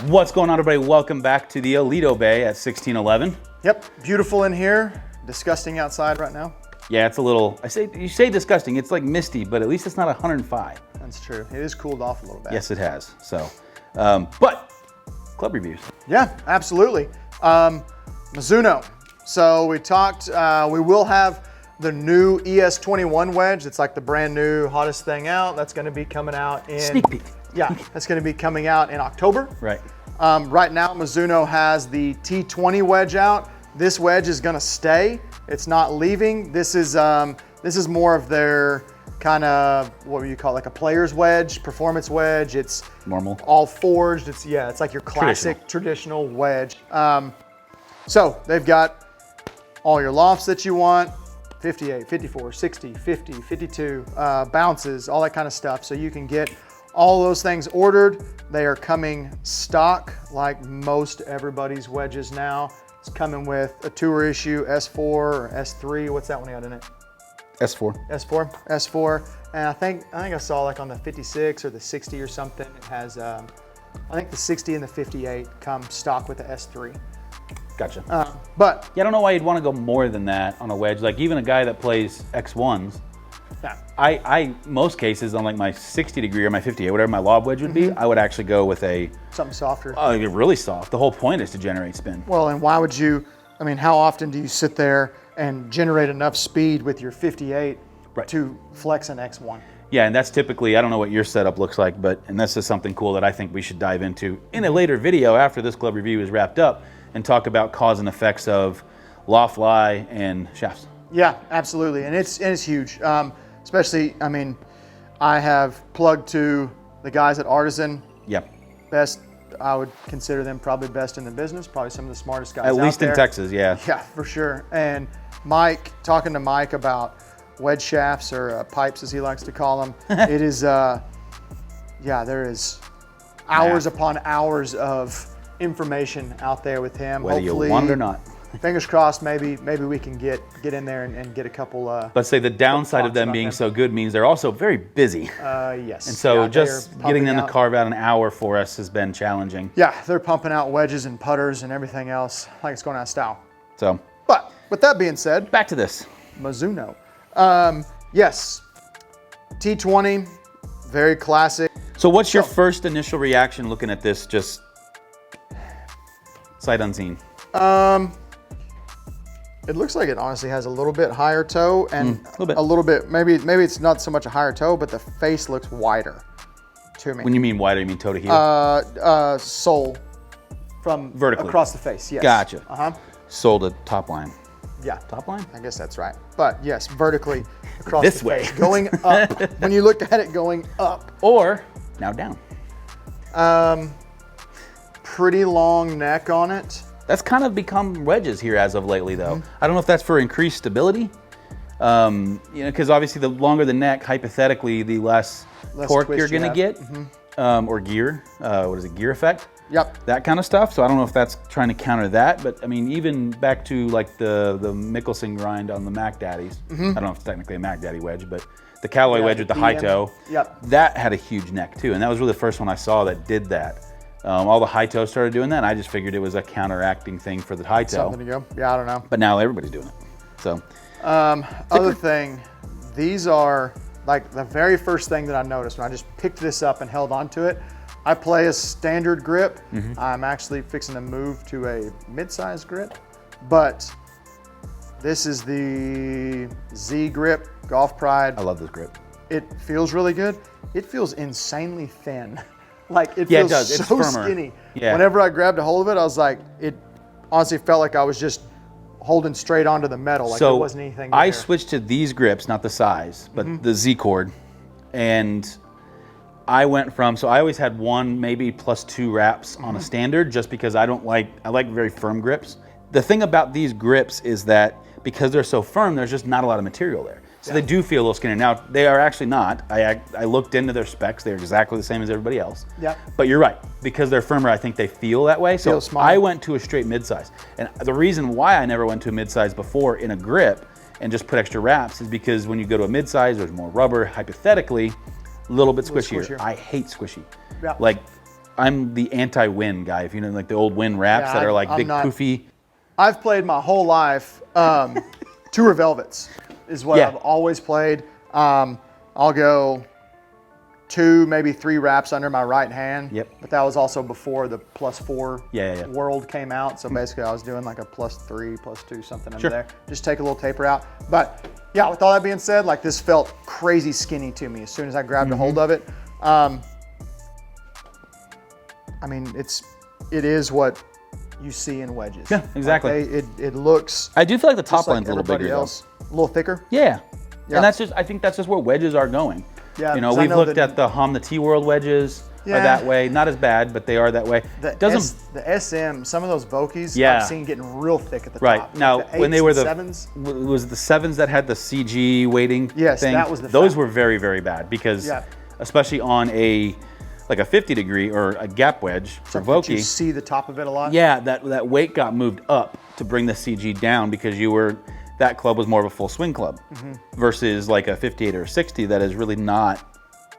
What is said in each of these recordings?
What's going on, everybody? Welcome back to the Alito Bay at 1611. Yep, beautiful in here. Disgusting outside right now. Yeah, it's a little, you say disgusting, it's like misty, but at least it's not 105. That's true. It is cooled off a little bit. Yes, it has. So, but club reviews. Yeah, absolutely. Mizuno. So we talked, we will have the new ES21 wedge. It's like the brand new hottest thing out. That's going to be coming out in... Sneak peek. Yeah, that's going to be coming out in October. Right. Right now, Mizuno has the T20 wedge out. This wedge is going to stay. It's not leaving. This is more of their kind of, what would you call it, like a player's wedge, performance wedge. It's normal, all forged. It's like your classic traditional wedge. So they've got all your lofts that you want, 58, 54, 60, 50, 52, bounces, all that kind of stuff. So you can get all those things ordered. They are coming stock like most everybody's wedges now. It's coming with a tour issue, S4 or S3. What's that one got in it? S4. S4. And I think I saw like on the 56 or the 60 or something, it has, I think the 60 and the 58 come stock with the S3. Gotcha. But yeah, I don't know why you'd want to go more than that on a wedge. Like even a guy that plays X1s, yeah. I most cases on like my 60 degree or my 58, whatever my lob wedge would be, I would actually go with a something softer. Really soft. The whole point is to generate spin. Well, and why would you? I mean, how often do you sit there and generate enough speed with your 58 to flex an X1? Yeah, and that's typically, I don't know what your setup looks like, and this is something cool that I think we should dive into in a later video after this club review is wrapped up and talk about cause and effects of loft lie and shafts. Yeah, absolutely, and it's huge. Especially, I mean, I have plugged to the guys at Artisan. Yep. Best, I would consider them probably best in the business, probably some of the smartest guys out there. At least in Texas, yeah. Yeah, for sure. And Mike, talking to Mike about wedge shafts or pipes as he likes to call them, it is, yeah, there is hours upon hours of information out there with him. Whether hopefully, you want it or not. Fingers crossed, maybe we can get in there and get a couple. Let's say the downside of them being so good means they're also very busy. Yes. And so just getting them to carve out an hour for us has been challenging. Yeah, they're pumping out wedges and putters and everything else like it's going out of style. So. But with that being said, back to this. Mizuno. Yes, T20, very classic. So what's your first initial reaction looking at this, just sight unseen? It looks like it honestly has a little bit higher toe and a little bit. Maybe it's not so much a higher toe, but the face looks wider to me. When you mean wider, you mean toe to heel? Sole from vertically across the face. Yes. Gotcha. Sole to top line. Yeah. Top line? I guess that's right. But yes, vertically across this the way. face, going up. When you look at it going up. Or now down. Pretty long neck on it. That's kind of become wedges here as of lately, though. I don't know if that's for increased stability. Because obviously the longer the neck, hypothetically, the less torque you're going to get. Or gear. What is it? Gear effect? Yep. That kind of stuff. So I don't know if that's trying to counter that. But I mean, even back to like the Mickelson grind on the Mac Daddies. I don't know if it's technically a Mac Daddy wedge, but the Callaway wedge with the high toe. Yep. That had a huge neck too. And that was really the first one I saw that did that. All the high toes started doing that, and I just figured it was a counteracting thing for the high toe. Something to go. Yeah, I don't know. But now everybody's doing it. So, other thing, these are like the very first thing that I noticed when I just picked this up and held onto it. I play a standard grip. I'm actually fixing to move to a mid-size grip, but this is the Z grip, Golf Pride. I love this grip. It feels really good. It feels insanely thin. Like it it feels does. It's so firmer. skinny. Yeah. Whenever I grabbed a hold of it, I was like, it honestly felt like I was just holding straight onto the metal. Like there wasn't anything there. I switched to these grips, not the size, but the Z cord. And I went from, so I always had one, maybe plus 2 wraps on a standard just because I like very firm grips. The thing about these grips is that because they're so firm, there's just not a lot of material there. So they do feel a little skinnier. Now, they are actually not. I looked into their specs. They're exactly the same as everybody else. Yeah. But you're right. Because they're firmer, I think they feel that way. So small. I went to a straight mid-size. And the reason why I never went to a mid-size before in a grip and just put extra wraps is because when you go to a mid-size, there's more rubber, hypothetically, a little bit squishier. I hate squishy. Yeah. Like, I'm the anti-win guy. If you know, like the old win wraps Yeah, that are like I'm big not- poofy. I've played my whole life. Tour Velvets is what Yeah. I've always played. I'll go 2, maybe 3 wraps under my right hand. Yep. But that was also before the +4 Yeah. world came out. So basically I was doing like a +3, +2, something under Sure. there. Just take a little taper out. But yeah, with all that being said, like this felt crazy skinny to me as soon as I grabbed a hold of it. I mean, it is what you see in wedges. Yeah, exactly. Like it looks I do feel like the top just like line's a little everybody bigger though. else. A little thicker. Yeah. Yeah. And I think that's just where wedges are going. Yeah, You know, 'cause I we've know looked that- at the the T-World wedges are Yeah. that way. Not as bad, but they are that way. The Doesn't the SM, some of those Vokies Yeah. I've seen getting real thick at the right top. now Like when they 8s were and the 7s. was the 7s that had the CG weighting Yes, thing. that was the those fat. were very very bad because Yeah. especially on a 50 degree or a gap wedge for Did you Voki. see the top of it a lot? Yeah, that weight got moved up to bring the CG down because that club was more of a full swing club versus like a 58 or a 60 that is really not.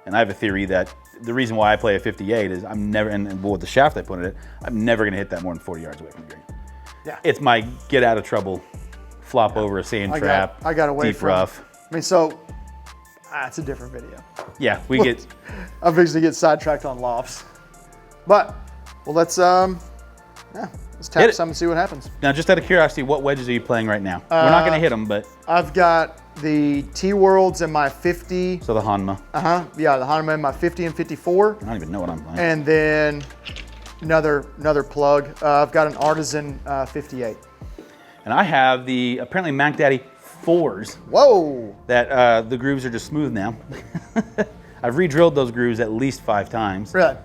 And I have a theory that the reason why I play a 58 is I'm never, and with the shaft I put in it, I'm never going to hit that more than 40 yards away from the green. Yeah. It's my get out of trouble, flop over a sand trap, I got away deep from rough. I mean, so it's a different video. Yeah, we get. I'm fixing to get sidetracked on lofts. But let's tap Hit it. some and see what happens. Now, just out of curiosity, what wedges are you playing right now? We're not going to hit them, but I've got the T-Worlds in my 50. so the Hanma. Yeah, the Hanma in my 50 and 54. I don't even know what I'm playing. And then another plug. I've got an Artisan 58. And I have the apparently Mac Daddy 4s Whoa! that the grooves are just smooth now. I've re-drilled those grooves at least 5 times. Really?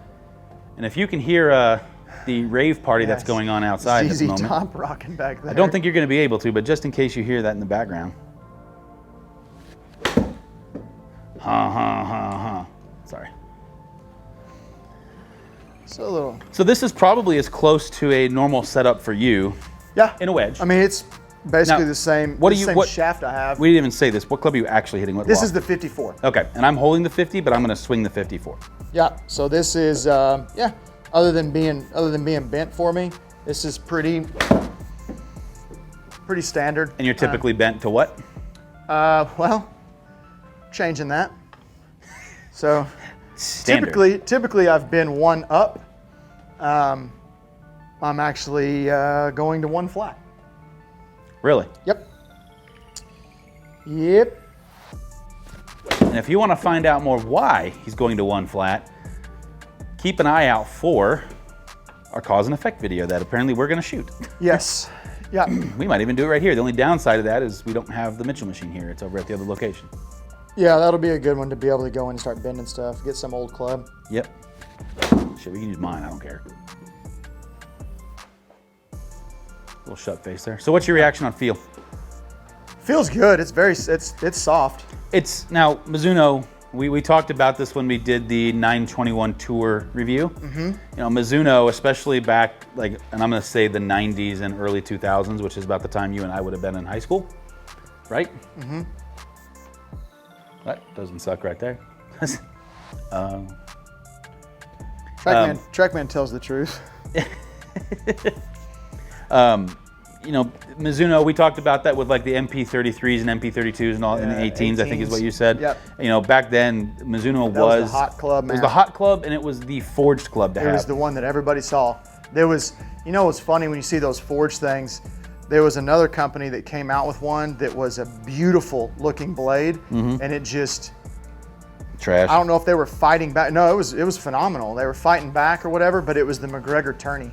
And if you can hear the rave party that's Yes. going on outside at the ZZ moment, Top rocking back there. I don't think you're going to be able to, but just in case you hear that in the background. Sorry. So a little. So this is probably as close to a normal setup for you Yeah. in a wedge. I mean, it's basically Now, the same. what do the you- same what- shaft I have. We didn't even say this. What club are you actually hitting? What This loft? is the 54. Okay, and I'm holding the 50, but I'm going to swing the 54. Yeah. So this is Other than being bent for me, this is pretty standard. And you're typically bent to what? Well, changing that. So Standard. typically I've been 1 up. I'm actually going to 1 flat. Really? Yep. And if you want to find out more why he's going to 1 flat, keep an eye out for our cause and effect video that apparently we're going to shoot. Yes. Yeah. We might even do it right here. The only downside of that is we don't have the Mitchell machine here. It's over at the other location. Yeah, that'll be a good one to be able to go in and start bending stuff. Get some old club. Yep. Shit, we can use mine. I don't care. Little shut face there. So what's your reaction on feel? Feels good. It's soft. It's now Mizuno. We talked about this when we did the 921 Tour review. Mm-hmm. You know, Mizuno, especially back and I'm going to say the 90s and early 2000s, which is about the time you and I would have been in high school, right? Mm-hmm. That doesn't suck right there. Trackman tells the truth. You know, Mizuno, we talked about that with like the MP33s and MP32s and all in the 18s, I think is what you said. Yep. You know, back then, Mizuno That was the hot club, It was man. the hot club and it was the forged club to It have. was the one that everybody saw. There was, you know what's funny when you see those forged things, there was another company that came out with one that was a beautiful looking blade and it just, Trash. I don't know if they were fighting back. No, it was phenomenal. They were fighting back or whatever, but it was the McGregor tourney.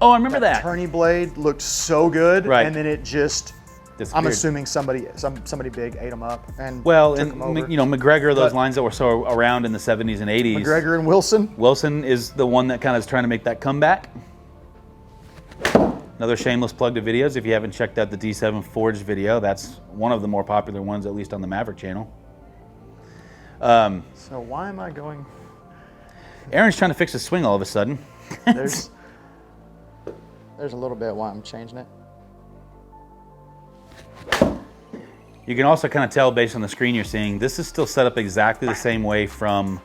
Oh, I remember that. Tourney blade looked so good, Right. and then it just, I'm Disappeared. assuming somebody big ate them up and Well, took and them over. you know, McGregor, those But- lines that were so around in the 70s and 80s. McGregor and Wilson. Wilson is the one that kind of is trying to make that comeback. Another shameless plug to videos. If you haven't checked out the D7 Forged video, that's one of the more popular ones, at least on the Maverick channel. So why am I going? Aaron's trying to fix his swing all of a sudden. There's a little bit why I'm changing it. You can also kind of tell based on the screen you're seeing, this is still set up exactly the same way from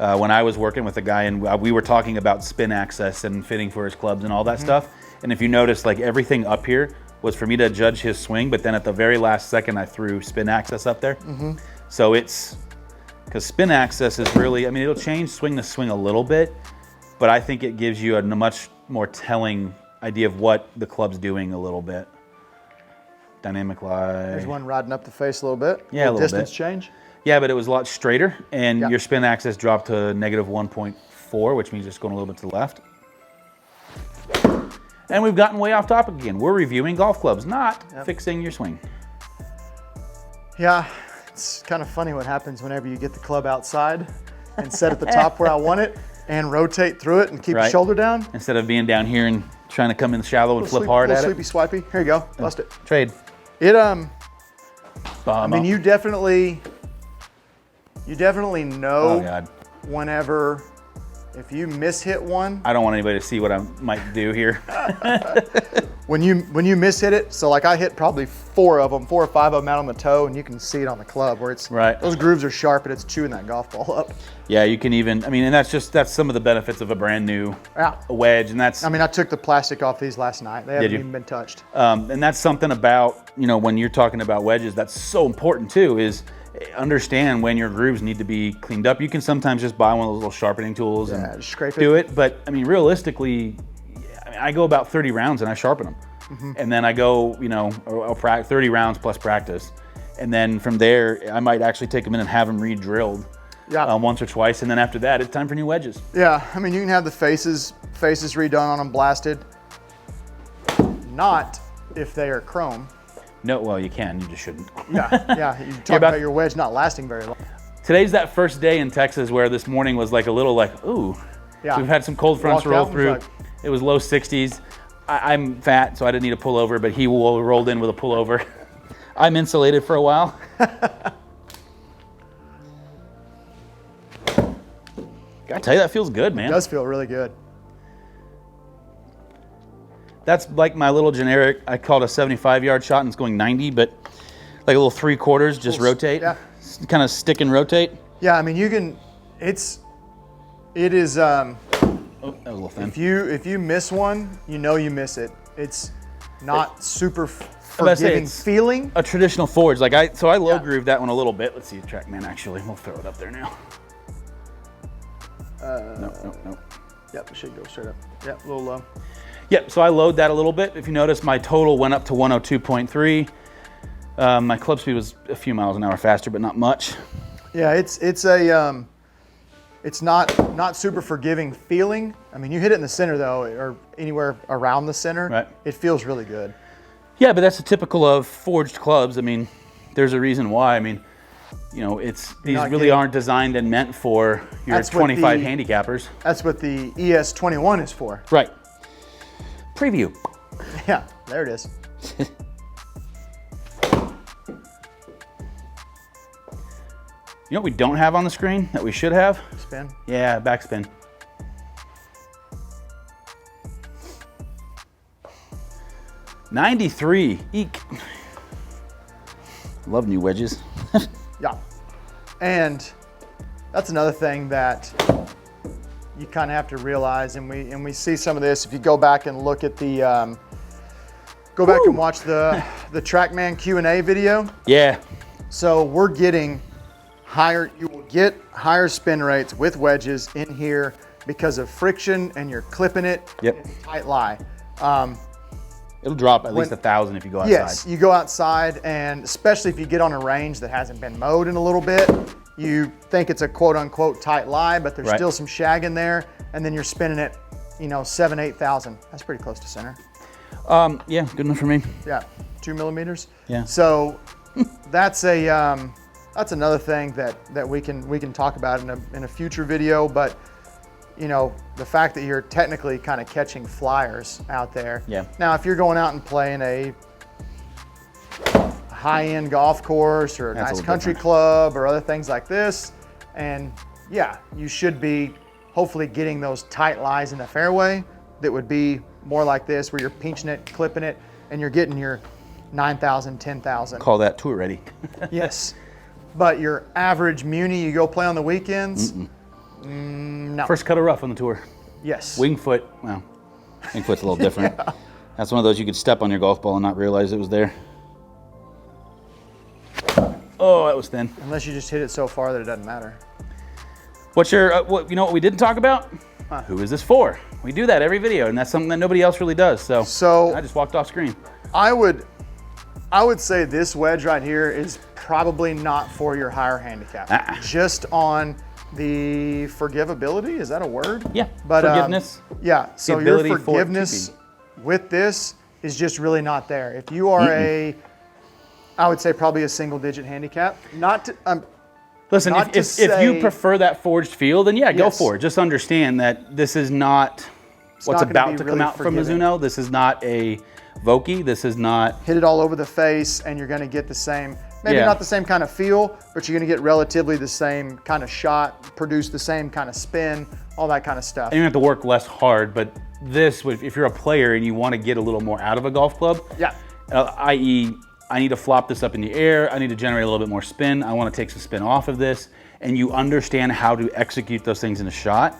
when I was working with a guy, and we were talking about spin access and fitting for his clubs and all that stuff. And if you notice, like everything up here was for me to judge his swing, but then at the very last second, I threw spin access up there. So it's, because spin access is really, I mean, it'll change swing to swing a little bit, but I think it gives you a much more telling idea of what the club's doing a little bit. Dynamic lie. There's one riding up the face a little bit. Yeah, a little distance bit. change. Yeah, but it was a lot straighter, and your spin axis dropped to -1.4, which means it's going a little bit to the left. And we've gotten way off topic again. We're reviewing golf clubs, not fixing your swing. Yeah, it's kind of funny what happens whenever you get the club outside and set at the top where I want it and rotate through it and keep your shoulder down. Instead of being down here and trying to come in shallow and flip hard at it. Sweepy swipey. Here you go. Bust it. Trade. It I mean, you definitely know whenever, if you mishit one. I don't want anybody to see what I might do here. When you mishit it, so like I hit probably 4 or 5 of them out on the toe, and you can see it on the club where it's those grooves are sharp and it's chewing that golf ball up. Yeah, you can even, I mean, and that's some of the benefits of a brand new wedge, and that's. I mean, I took the plastic off these last night. They haven't even been touched. And that's something about, when you're talking about wedges, that's so important too, is understand when your grooves need to be cleaned up. You can sometimes just buy one of those little sharpening tools and just scrape do it. But I mean, realistically, I go about 30 rounds and I sharpen them. And then I go, I'll practice 30 rounds plus practice. And then from there, I might actually take them in and have them re-drilled once or twice. And then after that, it's time for new wedges. Yeah, I mean, you can have the faces redone on them, blasted. Not if they are chrome. No, well, you can. You just shouldn't. Yeah. You talk about your wedge not lasting very long. Today's that first day in Texas where this morning was like a little ooh. Yeah. So we've had some cold fronts roll through. It was low 60s. I'm fat, so I didn't need a pullover, but he rolled in with a pullover. I'm insulated for a while. Gotta tell you, that feels good, man. It does feel really good. That's like my little generic, I called a 75-yard shot and it's going 90, but like a little 3/4, just rotate. Yeah. Kind of stick and rotate. Yeah, I mean, you can, it is, oh, that was a little thin. If you miss one, you know you miss it. It's not super forgiving feeling. A traditional forge. So I low grooved that one a little bit. Let's see the TrackMan actually. We'll throw it up there now. No. Yep, it should go straight up. Yep, a little low. Yep, so I load that a little bit. If you notice, my total went up to 102.3. My club speed was a few miles an hour faster, but not much. Yeah, it's not super forgiving feeling. I mean, you hit it in the center though, or anywhere around the center. Right. It feels really good. Yeah, but that's the typical of forged clubs. I mean, there's a reason why. I mean, these really aren't designed and meant for your 25 handicappers. That's what the ES21 is for. Right. Preview. Yeah, there it is. You know what we don't have on the screen that we should have? Spin. Yeah, backspin. '93. Eek. Love new wedges. Yeah. And that's another thing that you kind of have to realize, and we see some of this if you go back and look at the go back and watch the TrackMan Q&A video. Yeah. So we're getting you will get higher spin rates with wedges in here because of friction, and you're clipping it. Yep. It's a tight lie. It'll drop at least 1,000 if you go outside. Yes, you go outside, and especially if you get on a range that hasn't been mowed in a little bit, you think it's a quote-unquote tight lie, but there's still some shag in there, and then you're spinning it, 7,000, 8,000. That's pretty close to center. Yeah, good enough for me. Yeah, 2 millimeters. Yeah. So that's another thing that we can talk about in a future video, but the fact that you're technically kind of catching flyers out there. Yeah. Now, if you're going out and playing a high-end golf course or a nice country club or other things like this, and yeah, you should be hopefully getting those tight lies in the fairway that would be more like this, where you're pinching it, clipping it, and you're getting your 9,000, 10,000. Call that tour ready. Yes. But your average muni you go play on the weekends, No. First cut of rough on the tour. Yes. Wing foot, well, wing foot's a little different. Yeah. That's one of those you could step on your golf ball and not realize it was there. Oh, that was thin. Unless you just hit it so far that it doesn't matter. What's your, you know what we didn't talk about? Who is this for? We do that every video, and that's something that nobody else really does. So I just walked off screen. I would say this wedge right here is probably not for your higher handicap. Just on the forgivability, is that a word? Yeah, but, forgiveness. Yeah, so your forgiveness with this is just really not there. If you are I would say probably a single digit handicap. Not to, listen, if you prefer that forged feel, then yeah, go for it. Just understand that this is not what's about to come out from Mizuno. This is not a Vokey. This is not hit it all over the face, and you're going to get the same, maybe not the same kind of feel, but you're going to get relatively the same kind of shot, produce the same kind of spin, all that kind of stuff. And you have to work less hard, but this, if you're a player and you want to get a little more out of a golf club, i.e., I need to flop this up in the air, I need to generate a little bit more spin, I want to take some spin off of this, and you understand how to execute those things in a shot,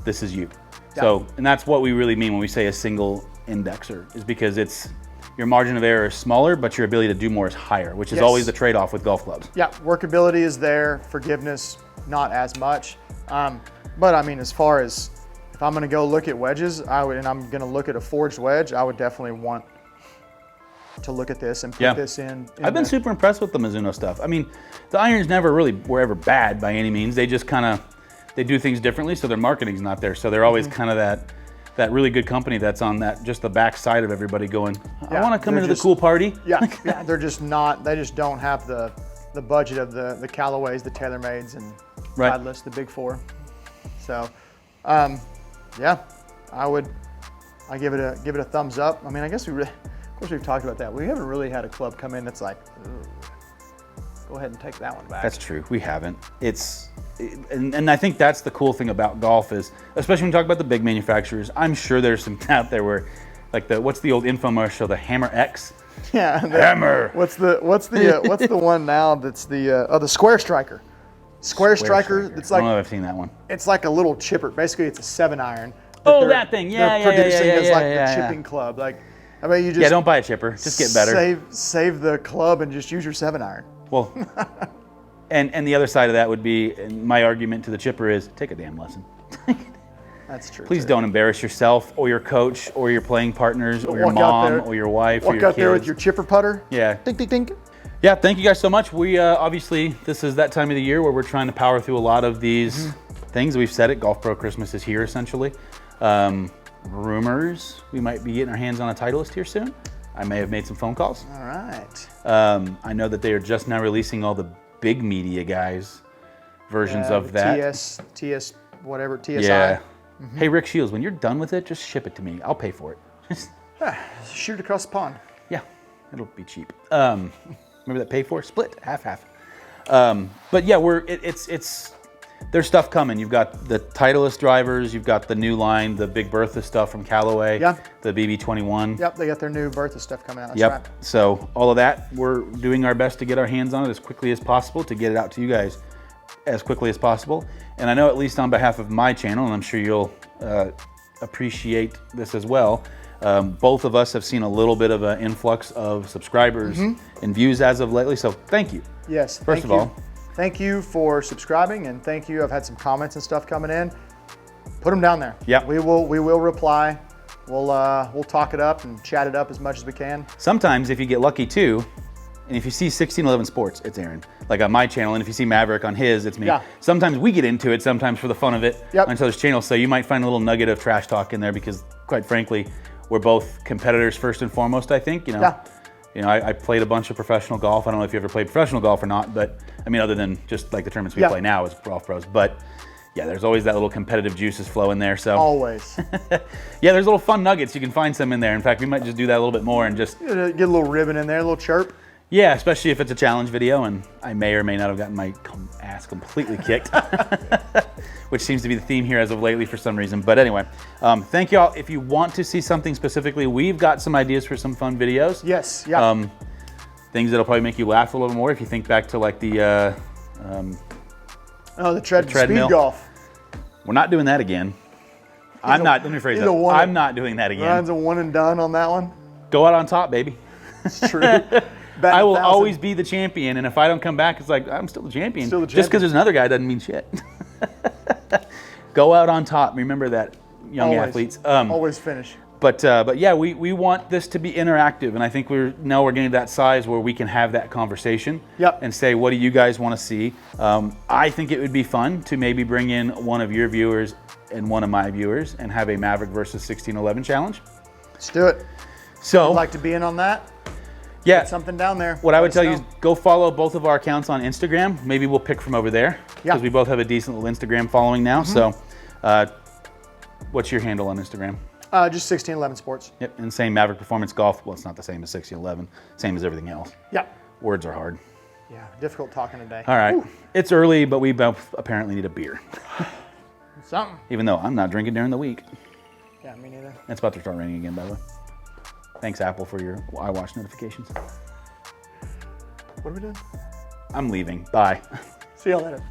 this is you. Yeah. So, and that's what we really mean when we say a single indexer, is because it's, your margin of error is smaller, but your ability to do more is higher, which is always the trade-off with golf clubs. Yeah, workability is there, forgiveness, not as much. But I mean, as far as, if I'm gonna go look at wedges, and I'm gonna look at a forged wedge, I would definitely want to look at this and put this in. I've been super impressed with the Mizuno stuff. I mean, the irons never really were ever bad by any means. They just kind of, they do things differently, so their marketing's not there. So they're always kind of that really good company that's on that, just the back side of everybody going, I want to come into the cool party. Yeah, they're just not, they just don't have the budget of the Callaways, the TaylorMades, and Titleist, the big four. So, yeah, I give it a thumbs up. I mean, I guess of course we've talked about that. We haven't really had a club come in that's like, go ahead and take that one back. That's true, we haven't. And I think that's the cool thing about golf is, especially when you talk about the big manufacturers, I'm sure there's some out there where, like what's the old infomercial, the Hammer X? Yeah, Hammer. What's the one now that's the Square Striker? Square Striker. That's like, I don't know if I've seen that one. It's like a little chipper. Basically, it's a 7-iron. That thing. They're producing as like the chipping club. Like, I mean, you just don't buy a chipper. Just get better. Save the club and just use your 7-iron. Well, and the other side of that would be, and my argument to the chipper is, take a damn lesson. That's true. Please don't embarrass yourself or your coach or your playing partners or your mom or your wife or your kids. Walk out there with your chipper putter. Yeah. Dink, dink, dink. Yeah, thank you guys so much. We obviously, this is that time of the year where we're trying to power through a lot of these things. We've said it, Golf Pro Christmas is here essentially. Rumors, we might be getting our hands on a Titleist here soon. I may have made some phone calls. All right. I know that they are just now releasing all the big media guys versions of that. TS, whatever, TSI. Yeah. Hey, Rick Shields, when you're done with it, just ship it to me. I'll pay for it. Shoot it across the pond. Yeah, it'll be cheap. Remember that pay for? Split, half. But yeah, there's stuff coming. You've got the Titleist drivers, you've got the new line, the Big Bertha stuff from Callaway, the BB21. Yep, they got their new Bertha stuff coming out. That's right. So all of that, we're doing our best to get our hands on it as quickly as possible, to get it out to you guys as quickly as possible. And I know, at least on behalf of my channel, and I'm sure you'll appreciate this as well, both of us have seen a little bit of an influx of subscribers and views as of lately, so thank you. Yes, First of all. Thank you for subscribing, and thank you. I've had some comments and stuff coming in. Put them down there. Yeah. We will reply. We'll talk it up and chat it up as much as we can. Sometimes if you get lucky too, and if you see 1611 Sports, it's Aaron. Like on my channel, and if you see Maverick on his, it's me. Yeah. Sometimes we get into it, sometimes for the fun of it on each other's channels. So you might find a little nugget of trash talk in there because, quite frankly, we're both competitors first and foremost, I think. You know, I played a bunch of professional golf. I don't know if you ever played professional golf or not, but I mean, other than just like the tournaments we play now as golf pros. But yeah, there's always that little competitive juices flow in there. So always. Yeah, there's little fun nuggets. You can find some in there. In fact, we might just do that a little bit more and just get a little ribbon in there, a little chirp. Yeah, especially if it's a challenge video, and I may or may not have gotten my ass completely kicked, which seems to be the theme here as of lately for some reason. But anyway, thank you all. If you want to see something specifically, we've got some ideas for some fun videos. Yes, yeah. Things that'll probably make you laugh a little more if you think back to like the treadmill. Speed golf. We're not doing that again. Let me rephrase that. I'm not doing that again. Ryan's a one and done on that one. Go out on top, baby. It's true. I will always be the champion, and if I don't come back, it's like, I'm still the champion. Still the champion. Just because there's another guy doesn't mean shit. Go out on top. Remember that, young athletes. Always finish. But yeah, we want this to be interactive, and I think we're getting to that size where we can have that conversation. Yep. And say, what do you guys want to see? I think it would be fun to maybe bring in one of your viewers and one of my viewers and have a Maverick versus 1611 challenge. Let's do it. So, I'd like to be in on that. Yeah. Put something down there. What I would tell you is go follow both of our accounts on Instagram. Maybe we'll pick from over there because we both have a decent little Instagram following now. So, what's your handle on Instagram? Just 1611 Sports. Yep, and same Maverick Performance Golf. Well, it's not the same as 1611. Same as everything else. Yep. Words are hard. Yeah, difficult talking today. All right. Ooh. It's early, but we both apparently need a beer. Something. Even though I'm not drinking during the week. Yeah, me neither. It's about to start raining again, by the way. Thanks, Apple, for your iWatch notifications. What are we doing? I'm leaving. Bye. See you later.